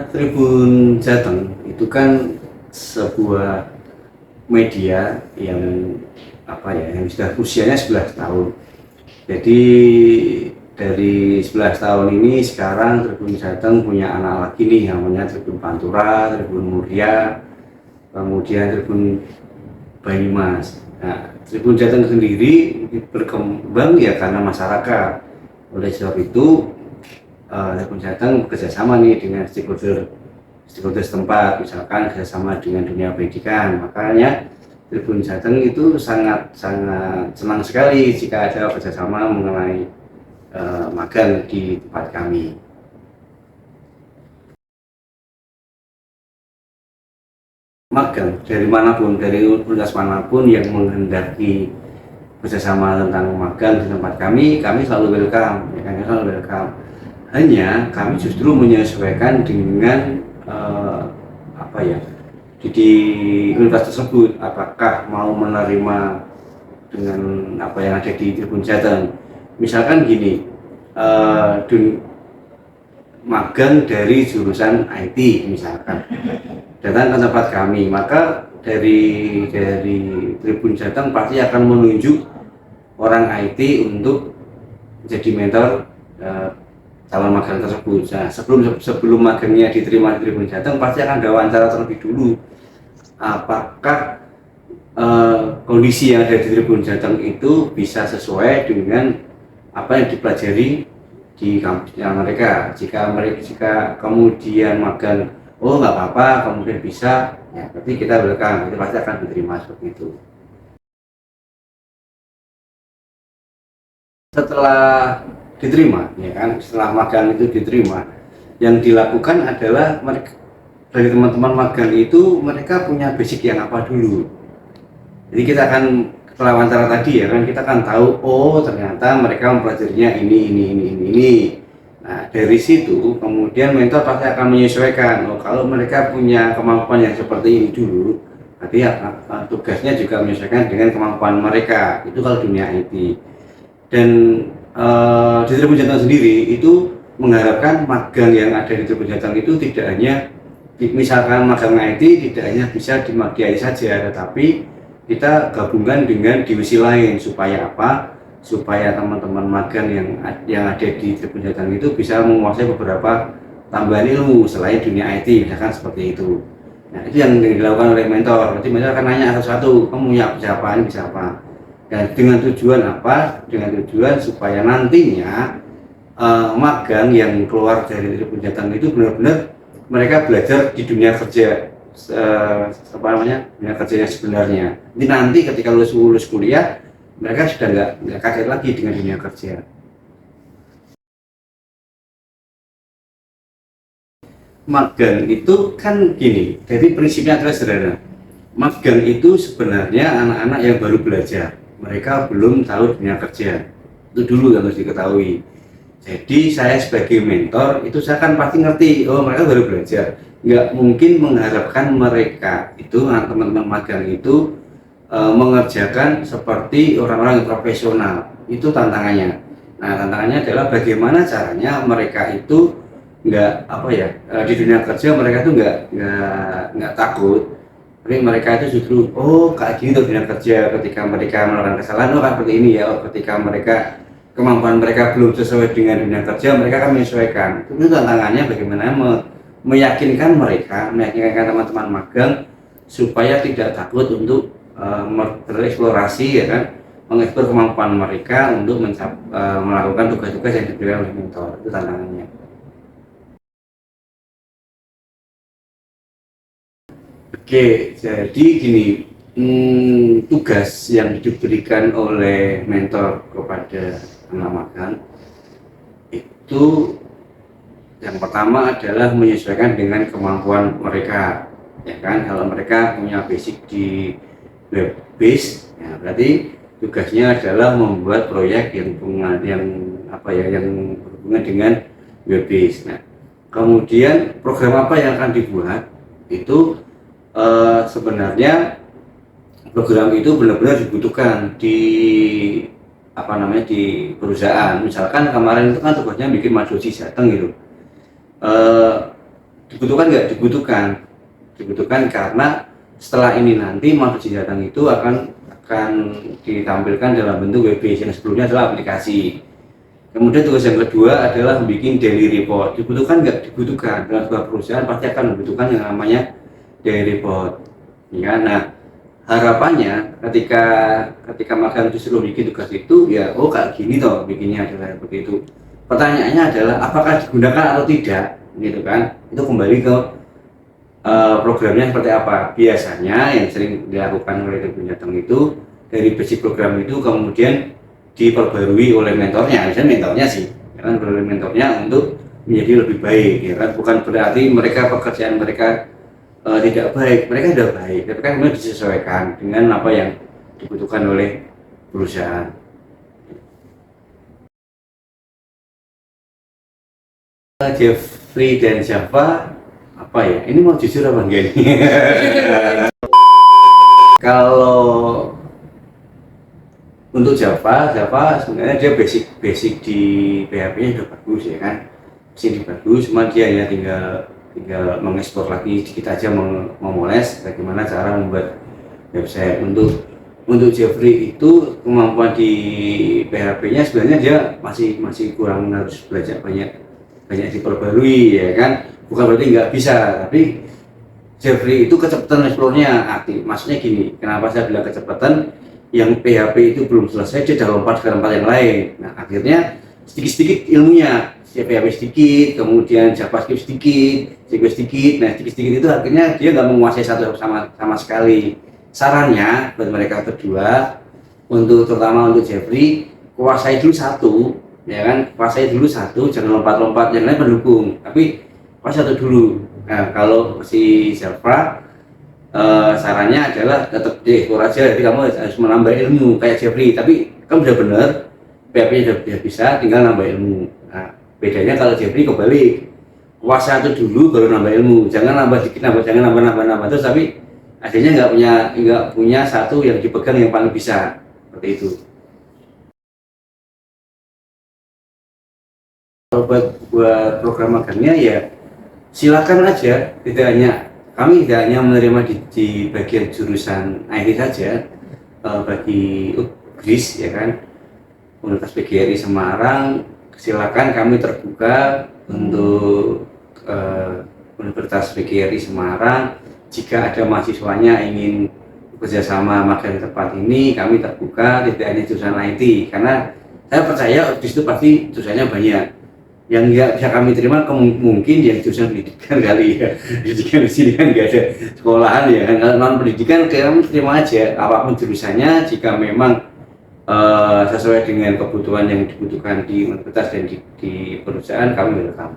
Tribun Jateng itu kan sebuah media yang yang sudah usianya 11 tahun. Jadi dari 11 tahun ini sekarang Tribun Jateng punya anak lagi nih, namanya Tribun Pantura, Tribun Muria, kemudian Tribun Banyumas. Nah, Tribun Jateng sendiri berkembang ya karena masyarakat. Oleh sebab itu Tribun Jateng bekerjasama nih dengan stakeholder setempat, misalkan kerjasama dengan dunia pendidikan. Makanya Tribun Jateng itu sangat senang sekali jika ada kerjasama mengenai magang di tempat kami. Magang dari manapun, dari universitas manapun yang menghendaki kerjasama tentang magang di tempat kami selalu welcome, ya kan, selalu welcome. Hanya kami justru menyesuaikan dengan di universitas tersebut, apakah mau menerima dengan apa yang ada di Tribun Jateng. Misalkan gini, magang dari jurusan IT misalkan datang ke tempat kami, maka dari Tribun Jateng pasti akan menunjuk orang IT untuk jadi mentor calon magang tersebut. Nah, sebelum magangnya diterima di Tribun Jateng pasti akan ada wawancara terlebih dulu, apakah kondisi yang ada di Tribun Jateng itu bisa sesuai dengan apa yang dipelajari di kampusnya mereka. Jika kemudian magang, oh nggak apa-apa, kemudian bisa, ya berarti kita welcome, itu pasti akan diterima seperti itu. Setelah diterima, ya kan, setelah magang itu diterima, yang dilakukan adalah mereka, dari teman-teman magang itu, mereka punya basic yang apa dulu. Jadi kita akan setelah wawancara tadi, ya kan, kita akan tahu, oh ternyata mereka mempelajarinya ini. Nah, dari situ kemudian mentor pasti akan menyesuaikan. Oh, kalau mereka punya kemampuan yang seperti ini dulu, berarti tugasnya juga menyesuaikan dengan kemampuan mereka. Itu kalau dunia IT. Dan di Tribun Jateng sendiri itu mengharapkan magang yang ada di Tribun Jateng itu tidak hanya, misalkan magang IT tidak hanya bisa di IT saja, tetapi kita gabungkan dengan divisi lain. Supaya apa? Supaya teman-teman magang yang ada di Tribun Jateng itu bisa menguasai beberapa tambahan ilmu selain dunia IT, misalkan seperti itu. Nah, itu yang dilakukan oleh mentor. Jadi mentor akan nanya satu-satu, kamu bisa apa, ini bisa apa. Dan dengan tujuan apa? Dengan tujuan supaya nantinya magang yang keluar dari Tribun Jateng itu benar-benar mereka belajar di dunia kerja, dunia kerjanya sebenarnya. Jadi nanti ketika lulus kuliah, mereka sudah nggak kaget lagi dengan dunia kerja. Magang itu kan gini, jadi prinsipnya adalah sederhana. Magang itu sebenarnya anak-anak yang baru belajar, mereka belum tahu dunia kerja. Itu dulu yang harus diketahui. Jadi saya sebagai mentor itu saya kan pasti ngerti, oh mereka baru belajar. Nggak mungkin mengharapkan mereka itu, teman-teman magang itu mengerjakan seperti orang-orang yang profesional. Itu tantangannya. Nah, tantangannya adalah bagaimana caranya mereka itu di dunia kerja mereka tuh nggak takut. Tapi mereka itu justru, oh kayak gini tuh dunia kerja, ketika mereka melakukan kesalahan, oh kan seperti ini ya. Oh, ketika kemampuan mereka belum sesuai dengan dunia kerja, mereka akan menyesuaikan. Itu tantangannya bagaimana meyakinkan teman-teman magang supaya tidak takut untuk bereksplorasi, ya kan, mengeksplor kemampuan mereka untuk melakukan tugas-tugas yang diberikan oleh mentor. Itu tantangannya. Oke, jadi gini, tugas yang diberikan oleh mentor kepada anak magang itu yang pertama adalah menyesuaikan dengan kemampuan mereka, ya kan. Kalau mereka punya basic di web base, ya berarti tugasnya adalah membuat proyek yang berhubungan dengan web base. Nah, kemudian program apa yang akan dibuat itu sebenarnya program itu benar-benar dibutuhkan di perusahaan. Misalkan kemarin itu kan tugasnya bikin madosi Jateng gitu. eh, dibutuhkan nggak? Dibutuhkan karena setelah ini nanti modul Jateng itu akan ditampilkan dalam bentuk web based, yang sebelumnya adalah aplikasi. Kemudian tugas yang kedua adalah bikin daily report. Dibutuhkan nggak? Dibutuhkan. Dalam sebuah perusahaan pasti akan membutuhkan yang namanya daily report. Ya, nah harapannya ketika magang disuruh bikin tugas itu, ya oh kayak gini toh bikinnya adalah seperti itu. Pertanyaannya adalah apakah digunakan atau tidak, gitu kan? Itu kembali ke programnya seperti apa. Biasanya yang sering dilakukan oleh Jateng itu dari basic program itu kemudian diperbarui oleh mentornya, misalnya mentornya sih, ya kan, oleh mentornya untuk menjadi lebih baik, ya kan. Bukan berarti mereka pekerjaan mereka tidak baik, mereka sudah baik, tapi kan kemudian disesuaikan dengan apa yang dibutuhkan oleh perusahaan. Jeffrey dan Java apa ya? Ini mau jujur apa enggak ini? Kalau untuk Java sebenarnya dia basic di PHP-nya sudah bagus, ya kan, sini bagus, cuma dia ya tinggal mengeksplor lagi sedikit aja, memoles bagaimana cara membuat website. Untuk Jeffrey itu kemampuan di PHP-nya sebenarnya dia masih kurang, harus belajar banyak diperbarui, ya kan. Bukan berarti nggak bisa, tapi Jeffrey itu kecepatan explore-nya aktif. Maksudnya gini, kenapa saya bilang kecepatan? Yang PHP itu belum selesai, dia sudah lompat ke tempat yang lain. Nah akhirnya sedikit-sedikit ilmunya, PHP sedikit, kemudian JavaScript sedikit, JavaScript sedikit. Nah sedikit-sedikit itu akhirnya dia nggak menguasai satu sama sekali. Sarannya buat mereka berdua, terutama untuk Jeffrey, kuasai dulu satu, ya kan, kuasai dulu satu, jangan lompat-lompat, yang lain pendukung, tapi kuasai satu dulu. Nah kalau si Java, sarannya adalah tetap dieksplor aja, jadi kamu harus menambah ilmu kayak Jeffrey, tapi kamu udah bener, PHP udah bisa, tinggal nambah ilmu. Nah bedanya kalau Jeffrey kebalik, kuasai satu dulu baru nambah ilmu, jangan nambah dikit, jangan nambah terus, tapi akhirnya nggak punya satu yang dipegang yang paling bisa, seperti itu. Kalau buat program magangnya ya silakan aja, kami tidak hanya menerima di bagian jurusan IT saja, bagi GRIS, ya kan, Universitas PGRI Semarang, silakan, kami terbuka untuk Universitas PGRI Semarang. Jika ada mahasiswanya ingin bekerjasama magang di tempat ini, kami terbuka, tidak hanya jurusan IT, karena saya percaya di situ pasti jurusannya banyak. Yang nggak bisa kami terima mungkin yang jurusan pendidikan kali ya. Pendidikan di sini kan nggak ada sekolahan, ya kan. Kalau non pendidikan kami terima aja apapun jurusannya, jika memang sesuai dengan kebutuhan yang dibutuhkan di universitas dan di perusahaan, kami welcome.